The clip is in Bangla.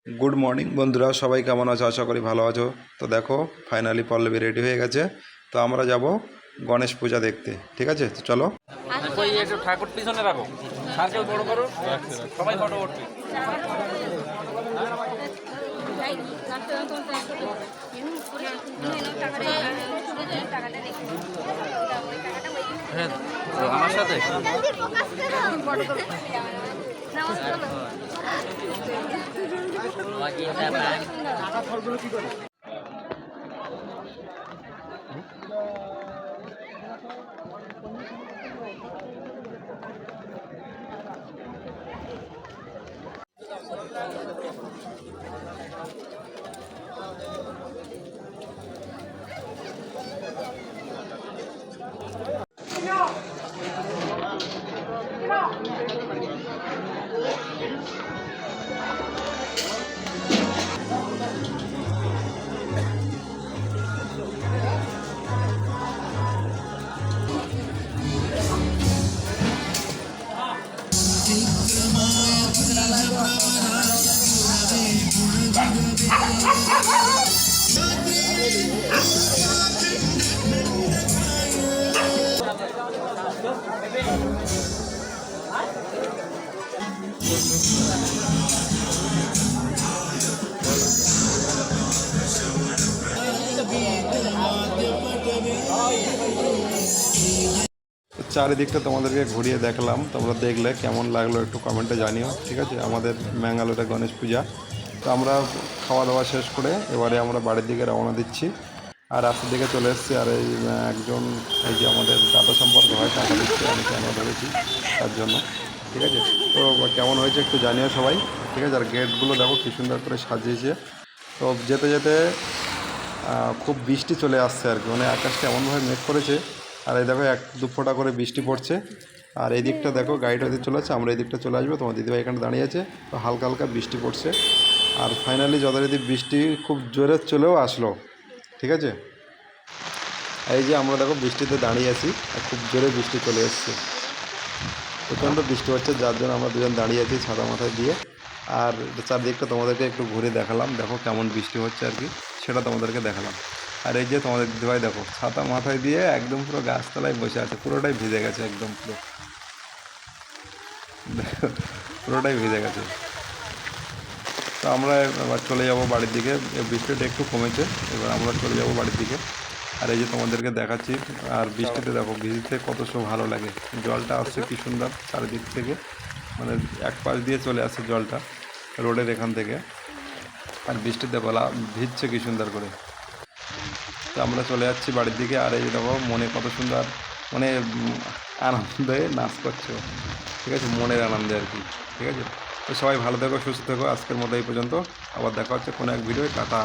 গুড মর্নিং বন্ধুরা, সবাই কেমন আছো? আশা করি ভালো আছো। তো দেখো, ফাইনালি পল্লবী রেডি হয়ে গেছে। তো আমরা যাব গণেশ পূজা দেখতে। ঠিক আছে, তো চলো। ওই একটু ঠাকুর পিছনে রাখো, সার্কেল বড় করো, সবাই ফটো উঠবে। হ্যাঁ, আমার সাথে চারিদিকটা তোমাদেরকে ঘুরিয়ে দেখলাম, তোমরা দেখলে কেমন লাগলো একটু কমেন্টে জানিও। ঠিক আছে, আমাদের ম্যাঙ্গালোরে গণেশ পূজা। তো আমরা খাওয়া দাওয়া শেষ করে এবারে আমরা বাড়ির দিকে রওনা দিচ্ছি। আর রাস্তার দিকে চলে এসেছি। আর এই একজন, এই যে আমাদের দাদা সম্পর্ক হয়, টাকা দিচ্ছে, আমি কেন ধরেছি তার জন্য। ঠিক আছে, তো কেমন হয়েছে একটু জানিও সবাই। ঠিক আছে, আর গেটগুলো দেখো কী সুন্দর করে সাজিয়েছে। তো যেতে যেতে খুব বৃষ্টি চলে আসছে আর কি, মানে আকাশটা এমনভাবে মেঘ করেছে। আর এই দেখো এক দু ফোঁটা করে বৃষ্টি পড়ছে। আর এই দিকটা দেখো, গাড়িটা ওদিকে চলে আসছে, আমরা এই দিকটা চলে আসবো। তোমার দিদিভাই এখানে দাঁড়িয়ে আছে। তো হালকা হালকা বৃষ্টি পড়ছে। আর ফাইনালি যথারীতি বৃষ্টি খুব জোরে চলেও আসলো। ঠিক আছে, এই যে আমরা দেখো বৃষ্টিতে দাঁড়িয়ে আছি, আর খুব জোরে বৃষ্টি চলে এসছে। প্রচণ্ড বৃষ্টি হচ্ছে, যার জন্য আমরা দুজন দাঁড়িয়ে আছি ছাতা মাথায় দিয়ে। আর চারদিকটা তোমাদেরকে একটু ঘুরে দেখালাম, দেখো কেমন বৃষ্টি হচ্ছে আর কি, সেটা তোমাদেরকে দেখালাম। আর এই যে তোমাদের দিদিভাই দেখো ছাতা মাথায় দিয়ে একদম পুরো গাছতলায় বসে আছে, পুরোটাই ভিজে গেছে, একদম পুরো দেখো, পুরোটাই ভিজে গেছে। তো আমরা এবার চলে যাব বাড়ির দিকে। বৃষ্টিটা একটু কমেছে, এবার আমরা চলে যাব বাড়ির দিকে। আর এই যে তোমাদেরকে দেখাচ্ছি। আর বৃষ্টিতে দেখো ভিজতে কত সব ভালো লাগে, জলটা আসছে কি সুন্দর চারিদিক থেকে, মানে এক পাশ দিয়ে চলে আসছে জলটা রোডের এখান থেকে। আর বৃষ্টিতে গলা ভিজছে কি সুন্দর করে। তো আমরা চলে যাচ্ছি বাড়ির দিকে। আর এই যে দেখো মনে কত সুন্দর, মানে আনন্দে নাচ করছে। ঠিক আছে, মনের আনন্দে আর কি। ঠিক আছে, তো সবাই ভালো থেকো, সুস্থ থেকো। আজকের মতো এই পর্যন্ত, আবার দেখা হচ্ছে কোনো এক ভিডিও। টাটা।